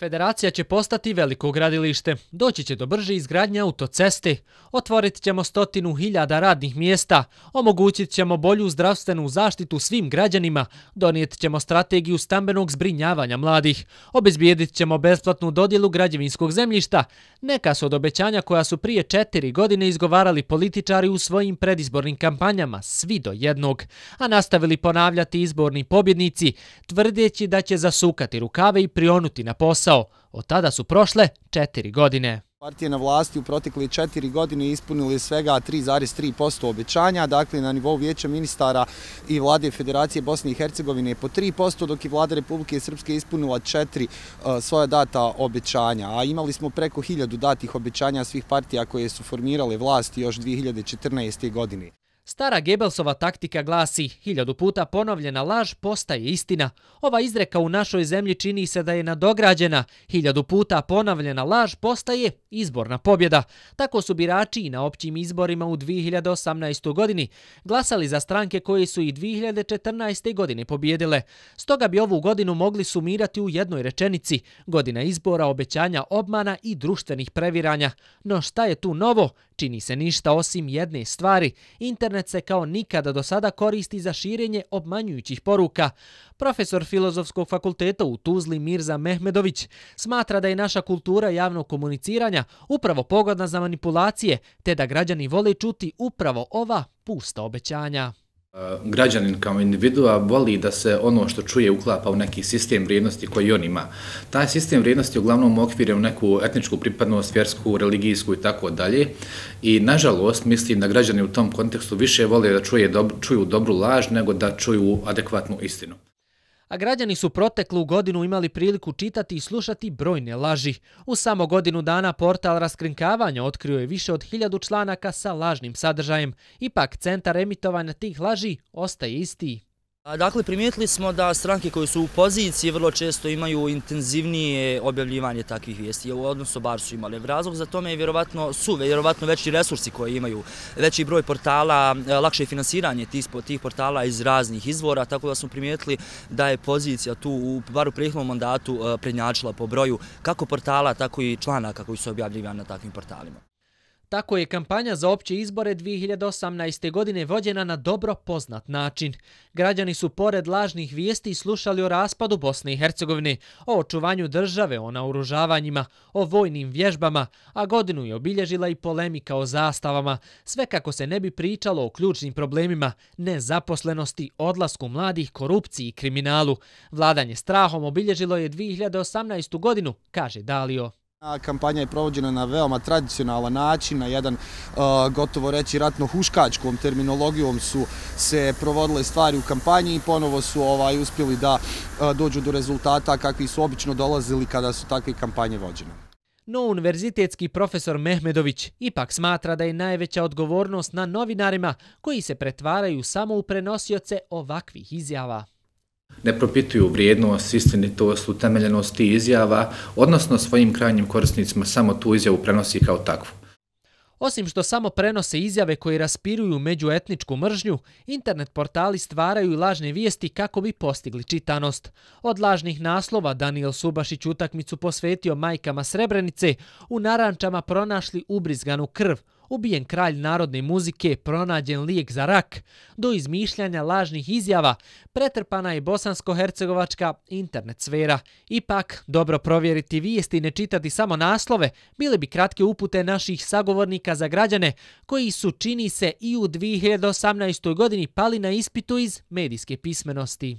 Federacija će postati veliko gradilište, doći će do brže izgradnje autoceste, otvorit ćemo 100.000 radnih mjesta, omogućit ćemo bolju zdravstvenu zaštitu svim građanima, donijet ćemo strategiju stambenog zbrinjavanja mladih, obezbijedit ćemo besplatnu dodjelu građevinskog zemljišta. Neka su od obećanja koja su prije 4 godine izgovarali političari u svojim predizbornim kampanjama, svi do jednog, a nastavili ponavljati izborni pobjednici, tvrdeći da će zasukati rukave i prionuti na posao. Od tada su prošle 4 godine. Partije na vlasti u protekle 4 godine ispunili svega 3,3% obećanja, dakle na nivou Vijeća ministara i Vlade Federacije Bosne i Hercegovine po 3%, dok je Vlada Republike Srpske ispunila 4 svoja data obećanja. A imali smo preko 1000 datih obećanja svih partija koje su formirale vlasti još 2014. godine. Stara Gebelsova taktika glasi: 1000 puta ponovljena laž postaje istina. Ova izreka u našoj zemlji čini se da je nadograđena. 1000 puta ponovljena laž postaje izborna pobjeda. Tako su birači i na općim izborima u 2018. godini glasali za stranke koje su i 2014. godine pobjedile. Stoga bi ovu godinu mogli sumirati u jednoj rečenici: godina izbora, obećanja, obmana i društvenih previranja. No šta je tu novo? Čini se ništa osim jedne stvari. Internet se kao nikada do sada koristi za širenje obmanjujućih poruka. Profesor Filozofskog fakulteta u Tuzli Mirza Mehmedović smatra da je naša kultura javnog komuniciranja upravo pogodna za manipulacije, te da građani vole čuti upravo ova pusta obećanja. Građanin kao individua voli da se ono što čuje uklapa u neki sistem vrijednosti koji on ima. Taj sistem vrijednosti uglavnom okvire u neku etničku pripadnost, vjersku, religijsku i tako dalje. I nažalost mislim da građani u tom kontekstu više vole da čuju dobru laž nego da čuju adekvatnu istinu. A građani su proteklu godinu imali priliku čitati i slušati brojne laži. U samo godinu dana portal Raskrinkavanja otkrio je više od 1000 članaka sa lažnim sadržajem. Ipak centar emitovanja tih laži ostaje isti. Dakle, primijetili smo da stranke koje su u poziciji vrlo često imaju intenzivnije objavljivanje takvih vijesti, odnosno bar su imali. Razlog za tome je vjerovatno veći resursi koji imaju, veći broj portala, lakše finansiranje tih portala iz raznih izvora, tako da smo primijetili da je pozicija tu, bar u prethodnom mandatu, prednjačila po broju kako portala, tako i članaka koji su objavljivani na takvim portalima. Tako je kampanja za opće izbore 2018. godine vođena na dobro poznat način. Građani su pored lažnih vijesti slušali o raspadu Bosne i Hercegovine, o očuvanju države, o naoružavanjima, o vojnim vježbama, a godinu je obilježila i polemika o zastavama, sve kako se ne bi pričalo o ključnim problemima, nezaposlenosti, odlasku mladih, korupciji i kriminalu. Vladanje strahom obilježilo je 2018. godinu, kaže Dalio. Kampanja je provođena na veoma tradicionalan način, na jedan gotovo reći ratno-huškačkom terminologijom su se provodile stvari u kampanji i ponovo su uspjeli da dođu do rezultata kakvi su obično dolazili kada su takve kampanje vođene. No univerzitetski profesor Mehmedović ipak smatra da je najveća odgovornost na novinarima koji se pretvaraju samo u prenosioce ovakvih izjava. Ne propituju vrijednost, istinitost, utemeljenost tih izjava, odnosno svojim krajnjim korisnicima samo tu izjavu prenosi kao takvu. Osim što samo prenose izjave koje raspiruju međuetničku mržnju, internet portali stvaraju i lažne vijesti kako bi postigli čitanost. Od lažnih naslova Danijel Subašić utakmicu posvetio majkama Srebrenice, u narančama pronašli ubrizganu krv, ubijen kralj narodne muzike, pronađen lijek za rak, do izmišljanja lažnih izjava, pretrpana je bosansko-hercegovačka internet sfera. Ipak, dobro provjeriti vijesti i ne čitati samo naslove, bile bi kratke upute naših sagovornika za građane, koji su, čini se, i u 2018. godini pali na ispitu iz medijske pismenosti.